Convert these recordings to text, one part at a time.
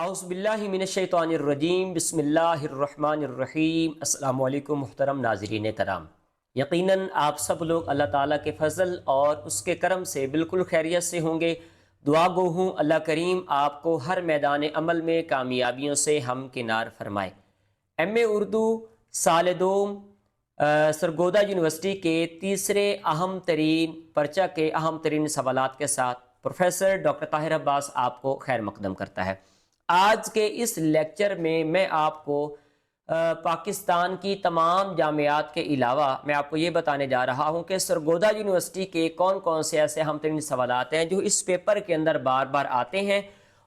اعوذ باللہ من الشیطان الرجیم بسم اللہ الرحمن الرحیم۔ السلام علیکم محترم ناظرین کرام، یقیناً آپ سب لوگ اللہ تعالیٰ کے فضل اور اس کے کرم سے بالکل خیریت سے ہوں گے۔ دعا گو ہوں اللہ کریم آپ کو ہر میدان عمل میں کامیابیوں سے ہمکنار فرمائے۔ ایم اے اردو سال دوم سرگودا یونیورسٹی کے تیسرے اہم ترین پرچہ کے اہم ترین سوالات کے ساتھ پروفیسر ڈاکٹر طاہر عباس آپ کو خیر مقدم کرتا ہے۔ آج کے اس لیکچر میں آپ کو پاکستان کی تمام جامعات کے علاوہ میں آپ کو یہ بتانے جا رہا ہوں کہ سرگودا یونیورسٹی کے کون کون سے ایسے اہم ترین سوالات ہیں جو اس پیپر کے اندر بار بار آتے ہیں،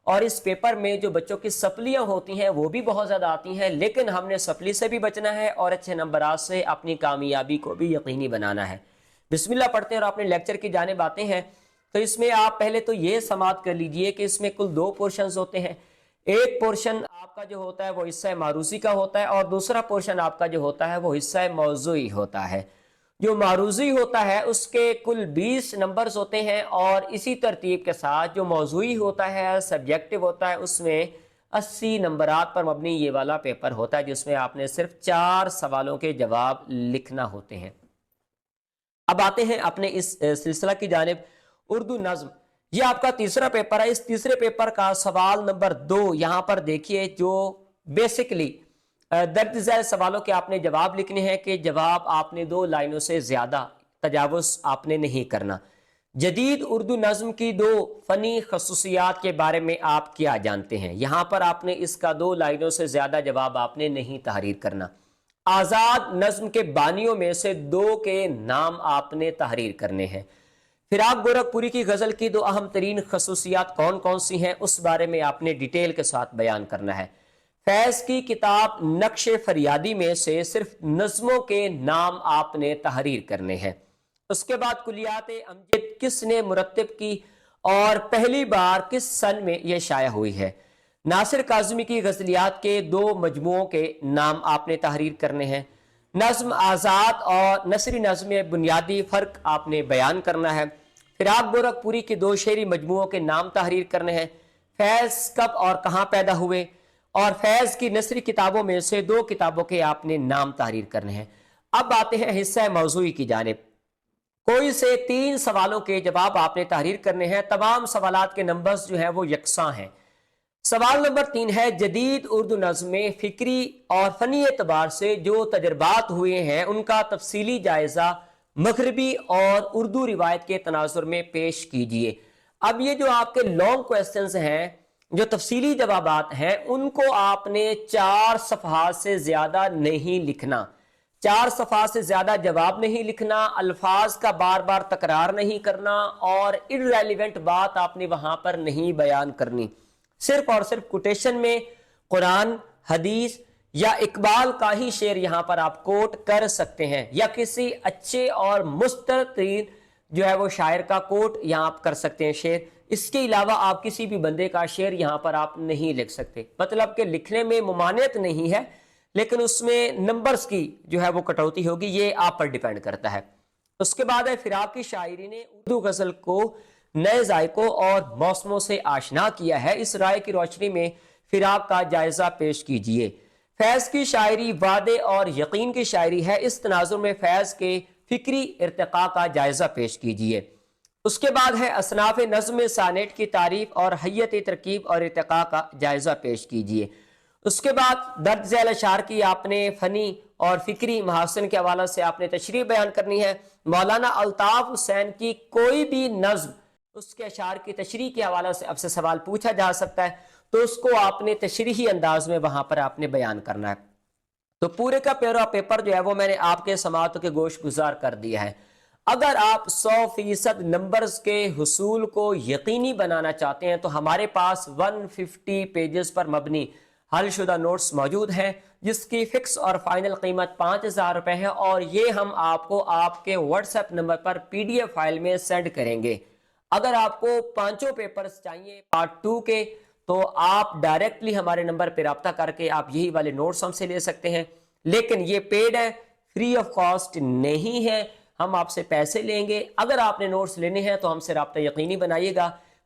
اور اس پیپر میں جو بچوں کی سپلیاں ہوتی ہیں وہ بھی بہت زیادہ آتی ہیں، لیکن ہم نے سپلی سے بھی بچنا ہے اور اچھے نمبرات سے اپنی کامیابی کو بھی یقینی بنانا ہے۔ بسم اللہ پڑھتے ہیں اور اپنے لیکچر کی جانب آتے ہیں۔ تو اس میں آپ پہلے تو یہ سماعت کر لیجئے کہ اس میں کل 2 پورشنز ہوتے ہیں۔ ایک پورشن آپ کا جو ہوتا ہے وہ حصہ معروضی کا ہوتا ہے، اور دوسرا پورشن آپ کا جو ہوتا ہے وہ حصہ موضوعی ہوتا ہے۔ جو معروضی ہوتا ہے اس کے کل 20 نمبرز ہوتے ہیں، اور اسی ترتیب کے ساتھ جو موضوعی ہوتا ہے سبجیکٹو ہوتا ہے اس میں 80 نمبرات پر مبنی یہ والا پیپر ہوتا ہے، جس میں آپ نے صرف 4 سوالوں کے جواب لکھنا ہوتے ہیں۔ اب آتے ہیں اپنے اس سلسلہ کی جانب۔ اردو نظم یہ آپ کا تیسرا پیپر ہے۔ اس تیسرے پیپر کا سوال نمبر 2 یہاں پر دیکھیے، جو بیسکلی درج ذیل سوالوں کے آپ نے جواب لکھنے ہیں کہ جواب آپ نے 2 لائنوں سے زیادہ تجاوز آپ نے نہیں کرنا۔ جدید اردو نظم کی 2 فنی خصوصیات کے بارے میں آپ کیا جانتے ہیں؟ یہاں پر آپ نے اس کا 2 لائنوں سے زیادہ جواب آپ نے نہیں تحریر کرنا۔ آزاد نظم کے بانیوں میں سے 2 کے نام آپ نے تحریر کرنے ہیں۔ فراق گورکھ پوری کی غزل کی 2 اہم ترین خصوصیات کون کون سی ہیں اس بارے میں آپ نے ڈیٹیل کے ساتھ بیان کرنا ہے۔ فیض کی کتاب نقش فریادی میں سے صرف نظموں کے نام آپ نے تحریر کرنے ہیں۔ اس کے بعد کلیات امجد کس نے مرتب کی اور پہلی بار کس سن میں یہ شائع ہوئی ہے؟ ناصر کاظمی کی غزلیات کے 2 مجموعوں کے نام آپ نے تحریر کرنے ہیں۔ نظم آزاد اور نثری نظم میں بنیادی فرق آپ نے بیان کرنا ہے۔ فراق گورکھ پوری کی 2 شعری مجموعوں کے نام تحریر کرنے ہیں۔ فیض کب اور کہاں پیدا ہوئے، اور فیض کی نثری کتابوں میں سے 2 کتابوں کے آپ نے نام تحریر کرنے ہیں۔ اب آتے ہیں حصہ موضوعی کی جانب۔ کوئی سے 3 سوالوں کے جواب آپ نے تحریر کرنے ہیں۔ تمام سوالات کے نمبرز جو ہیں وہ یکساں ہیں۔ سوال نمبر 3 ہے، جدید اردو نظم میں فکری اور فنی اعتبار سے جو تجربات ہوئے ہیں ان کا تفصیلی جائزہ مغربی اور اردو روایت کے تناظر میں پیش کیجئے۔ اب یہ جو آپ کے لانگ کویسچنز ہیں، جو تفصیلی جوابات ہیں، ان کو آپ نے 4 صفحات سے زیادہ نہیں لکھنا۔ 4 صفحات سے زیادہ جواب نہیں لکھنا، الفاظ کا بار بار تکرار نہیں کرنا، اور irrelevant بات آپ نے وہاں پر نہیں بیان کرنی۔ صرف اور صرف کوٹیشن میں قرآن، حدیث یا اقبال کا ہی شعر یہاں پر آپ کوٹ کر سکتے ہیں، یا کسی اچھے اور مستطیل جو ہے وہ شاعر کا کوٹ یہاں آپ کر سکتے ہیں شعر۔ اس کے علاوہ آپ کسی بھی بندے کا شعر یہاں پر آپ نہیں لکھ سکتے۔ مطلب کہ لکھنے میں ممانعت نہیں ہے، لیکن اس میں نمبرز کی جو ہے وہ کٹوتی ہوگی، یہ آپ پر ڈیپینڈ کرتا ہے۔ اس کے بعد ہے، فراق کی شاعری نے اردو غزل کو نئے ذائقوں اور موسموں سے آشنا کیا ہے، اس رائے کی روشنی میں فراق کا جائزہ پیش کیجئے۔ فیض کی شاعری وعدے اور یقین کی شاعری ہے، اس تناظر میں فیض کے فکری ارتقاء کا جائزہ پیش کیجئے۔ اس کے بعد ہے، اصناف نظم سانیٹ کی تعریف اور حیت ترکیب اور ارتقاء کا جائزہ پیش کیجئے۔ اس کے بعد درج ذیل اشعار کی آپ نے فنی اور فکری محاسن کے حوالے سے آپ نے تشریح بیان کرنی ہے۔ مولانا الطاف حسین کی کوئی بھی نظم، اس کے اشعار کی تشریح کے حوالے سے آپ سے سوال پوچھا جا سکتا ہے، تو اس کو آپ نے تشریحی انداز میں وہاں پر آپ نے بیان کرنا ہے۔ تو پورے کا پورا پیپر جو ہے وہ میں نے آپ کے سماعتوں کے گوش گزار کر دیا ہے۔ اگر آپ 100% نمبرز کے حصول کو یقینی بنانا چاہتے ہیں تو ہمارے پاس 150 پیجز پر مبنی حل شدہ نوٹس موجود ہیں، جس کی فکس اور فائنل قیمت 5000 روپے ہے، اور یہ ہم آپ کو آپ کے واٹس ایپ نمبر پر PDF فائل میں سینڈ کریں گے۔ اگر آپ کو 5 پیپرز چاہیے پارٹ 2 کے، تو آپ ڈائریکٹلی ہمارے نمبر پہ رابطہ کر کے آپ یہی والے نوٹس ہم سے لے سکتے ہیں، لیکن یہ پیڈ ہے، فری آف کاسٹ نہیں ہے، ہم آپ سے پیسے لیں گے۔ اگر آپ نے نوٹس لینے ہیں تو ہم سے رابطہ یقینی بنائیے گا۔